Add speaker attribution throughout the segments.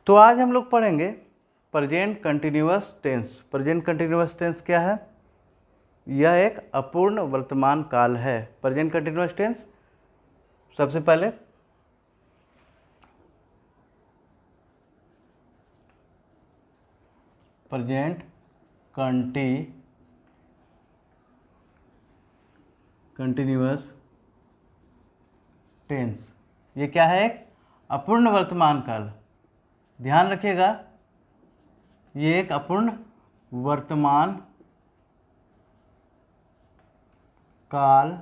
Speaker 1: तो आज हम लोग पढ़ेंगे present continuous tense. Present continuous tense क्या है? यह एक अपूर्ण वर्तमान काल है। प्रेजेंट कंटिन्यूअस टेंस सबसे पहले प्रेजेंट कंटिन्यूअस टेंस, ये क्या है? एक अपूर्ण वर्तमान काल। ध्यान रखिएगा, ये एक अपूर्ण वर्तमान काल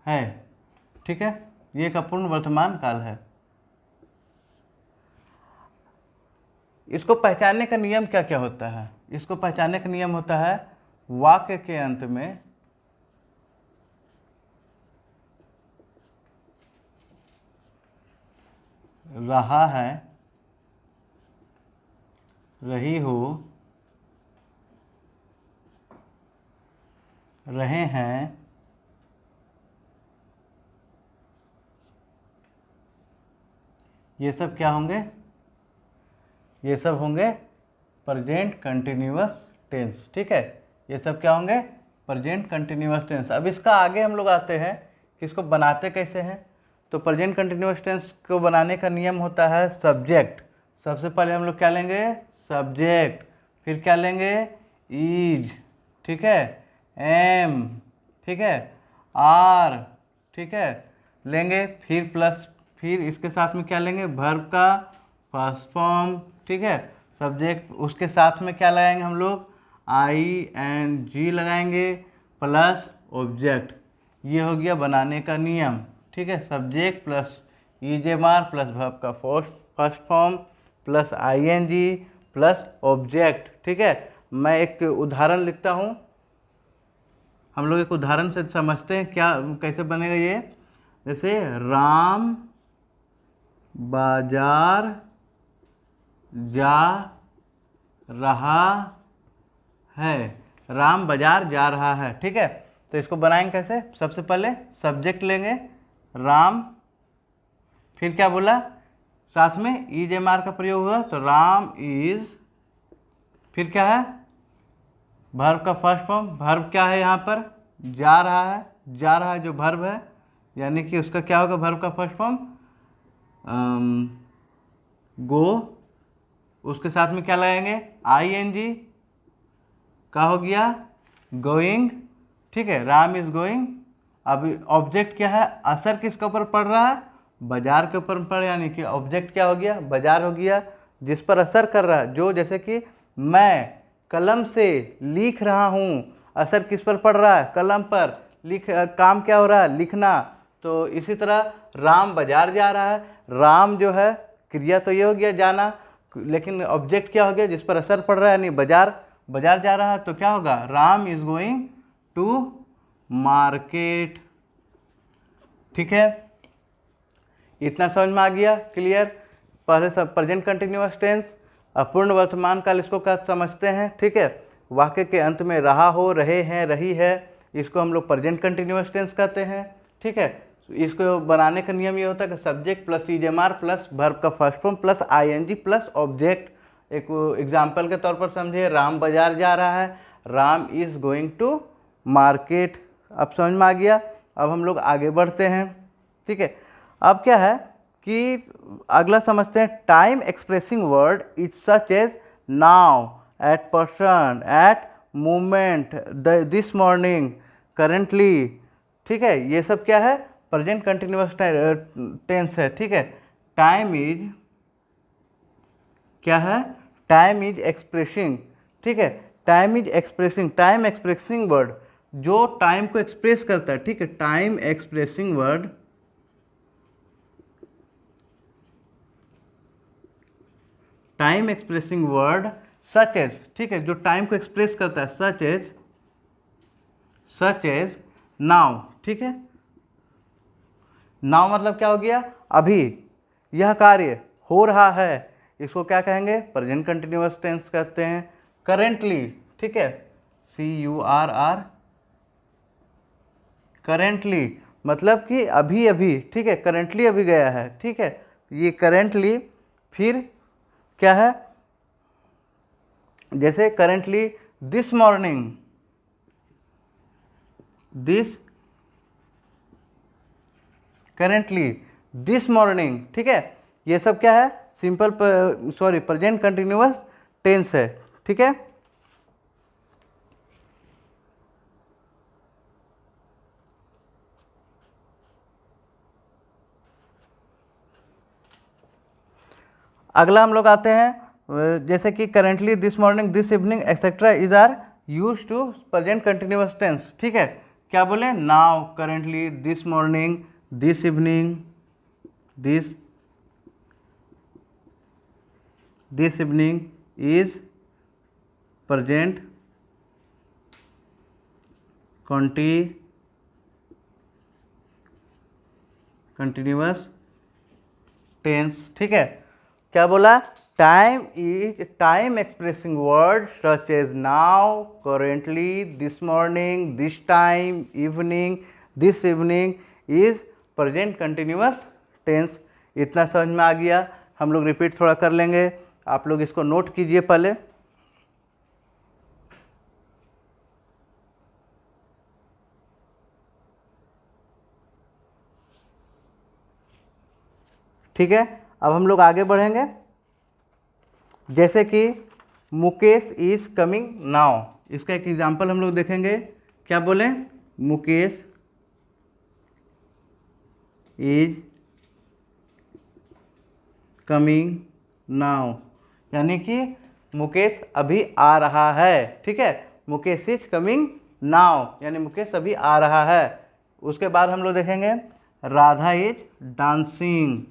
Speaker 1: है। ठीक है, ये एक अपूर्ण वर्तमान काल है। इसको पहचानने का नियम क्या क्या होता है? इसको पहचानने का नियम होता है वाक्य के अंत में रहा है, रही हो, रहे हैं, ये सब क्या होंगे? ये सब होंगे प्रेजेंट कंटिन्यूअस टेंस। ठीक है, ये सब क्या होंगे? Present continuous tense. अब इसका आगे हम लोग आते हैं कि इसको बनाते कैसे हैं। तो प्रेजेंट कंटिन्यूअस टेंस को बनाने का नियम होता है सब्जेक्ट। सबसे पहले हम लोग क्या लेंगे? सब्जेक्ट। फिर क्या लेंगे? इज। ठीक है, एम। ठीक है, आर। ठीक है, लेंगे। फिर इसके साथ में क्या लेंगे? वर्ब का फर्स्ट फॉर्म। ठीक है, सब्जेक्ट, उसके साथ में क्या लगाएंगे हम लोग? आई एन जी लगाएंगे प्लस ऑब्जेक्ट। ये हो गया बनाने का नियम। ठीक है, subject plus is am are plus verb का first form plus I N G plus object. ठीक है, मैं एक उदाहरण लिखता हूँ, हम लोग एक उदाहरण से समझते हैं क्या कैसे बनेगा ये। जैसे राम बाजार जा रहा है। राम बाजार जा रहा है। ठीक है, तो इसको बनाएंगे कैसे? सबसे पहले सब्जेक्ट लेंगे राम, फिर क्या बोला? साथ में इज एम आर का प्रयोग हुआ तो राम इज। फिर क्या है? वर्ब का फर्स्ट फॉर्म। वर्ब क्या है यहाँ पर? जा रहा है। जा रहा है जो वर्ब है, यानी कि उसका क्या होगा? वर्ब का फर्स्ट फॉर्म गो। उसके साथ में क्या लगाएंगे? आई एन जी का हो गया गोइंग। ठीक है, राम इज गोइंग। अब ऑब्जेक्ट क्या है? असर किसके ऊपर पड़ रहा है? बाजार के ऊपर पड़, यानी कि ऑब्जेक्ट क्या हो गया? बाजार हो गया, जिस पर असर कर रहा है। जो जैसे कि मैं कलम से लिख रहा हूँ, असर किस पर पड़ रहा है? कलम पर। काम क्या हो रहा है? लिखना। तो इसी तरह राम बाजार जा रहा है। राम जो है क्रिया तो ये हो गया जाना, लेकिन ऑब्जेक्ट क्या हो गया जिस पर असर पड़ रहा है? यानी बाजार जा रहा है। तो क्या होगा? Ram is going to market. ठीक है, इतना समझ में आ गया? क्लियर? पहले सब प्रेजेंट कंटिन्यूअस टेंस, अपूर्ण वर्तमान काल, इसको क्या समझते हैं? ठीक है, वाक्य के अंत में रहा हो, रहे हैं, रही है, इसको हम लोग प्रेजेंट कंटिन्यूअस टेंस कहते हैं। ठीक है, इसको बनाने का नियम ये होता है कि subject plus is am are plus verb का first form plus ING plus object. एक एग्जाम्पल के तौर पर समझिए, राम बाजार जा रहा है, Ram is going to market. अब समझ में आ गया? अब हम लोग आगे बढ़ते हैं। ठीक है, अब क्या है कि अगला समझते हैं time expressing word is such as now, at present, at moment, this morning, currently. ठीक है, ये सब क्या है? प्रेजेंट कंटिन्यूअस टेंस है। ठीक है, टाइम इज क्या है? Time is expressing. ठीक है, time is expressing, time expressing word जो टाइम को एक्सप्रेस करता है। ठीक है, time expressing word, time expressing word such as. ठीक है, जो टाइम को एक्सप्रेस करता है, सच एज नाउ। ठीक है, नाउ मतलब क्या हो गया? अभी यह कार्य हो रहा है, इसको क्या कहेंगे? प्रेजेंट कंटिन्यूअस टेंस कहते हैं। करेंटली, ठीक है, CURR, करेंटली मतलब कि अभी अभी। ठीक है, करेंटली अभी गया है। ठीक है, ये करेंटली, फिर क्या है, जैसे currently this morning, this currently this morning, ठीक है, ये सब क्या है, सिंपल प्रेजेंट कंटिन्यूअस टेंस है, ठीक है। अगला हम लोग आते हैं, जैसे कि currently, this morning, this evening etcetera is are use to present continuous tense, ठीक है। क्या बोले, now, currently, this morning, this evening, this evening is present continuous tense, ठीक है। क्या बोला, time expressing word such as now, currently, this morning, this time, evening, this evening is present continuous tense. इतना समझ में आ गया। हम लोग रिपीट थोड़ा कर लेंगे, आप लोग इसको नोट कीजिए पहले। ठीक है, अब हम लोग आगे बढ़ेंगे। जैसे कि मुकेश इज कमिंग नाउ, इसका एक एग्जाम्पल हम लोग देखेंगे। क्या बोले, मुकेश इज कमिंग नाउ, यानी कि मुकेश अभी आ रहा है, ठीक है। मुकेश इज कमिंग नाउ यानी मुकेश अभी आ रहा है। उसके बाद हम लोग देखेंगे Radha is dancing,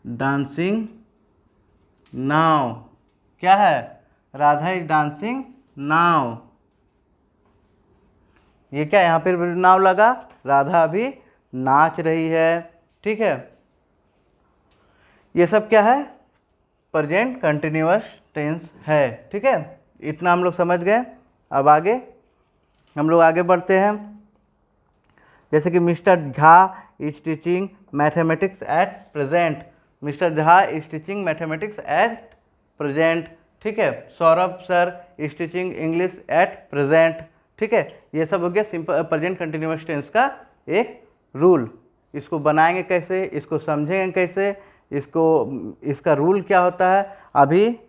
Speaker 1: dancing now. क्या है, राधा इज डांसिंग नाउ। ये क्या, यहाँ पर नाव लगा, राधा अभी नाच रही है, ठीक है। ये सब क्या है, प्रेजेंट कंटिन्यूअस टेंस है, ठीक है। इतना हम लोग समझ गए। अब आगे हम लोग आगे बढ़ते हैं। जैसे कि mister Jha is teaching mathematics at present, mister Jha is teaching mathematics at present, ठीक है। Saurabh sir is teaching English at present, ठीक है। ये सब हो गया सिंपल प्रेजेंट कंटिन्यूअस टेंस का एक रूल। इसको बनाएंगे कैसे, इसको समझेंगे कैसे, इसका रूल क्या होता है। अभी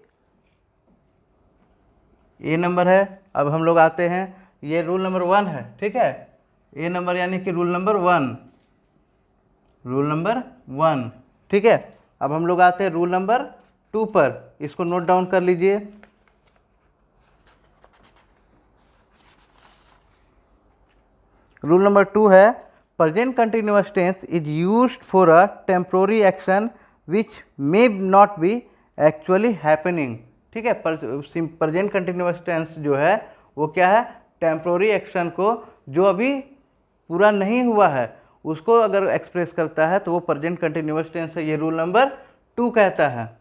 Speaker 1: ये नंबर है, अब हम लोग आते हैं, ये रूल नंबर 1 है, ठीक है। ये नंबर यानी कि रूल नंबर 1, रूल नंबर 1, ठीक है। अब हम लोग आते हैं रूल नंबर 2 पर, इसको नोट डाउन कर लीजिए। रूल नंबर 2 है, present continuous tense is used for a temporary action which may not be actually happening, ठीक है। प्रेजेंट कंटिन्यूअस टेंस जो है वो क्या है, टेम्पोररी एक्शन को जो अभी पूरा नहीं हुआ है उसको अगर एक्सप्रेस करता है तो वो प्रेजेंट कंटिन्यूअस टेंस है। ये रूल नंबर 2 कहता है,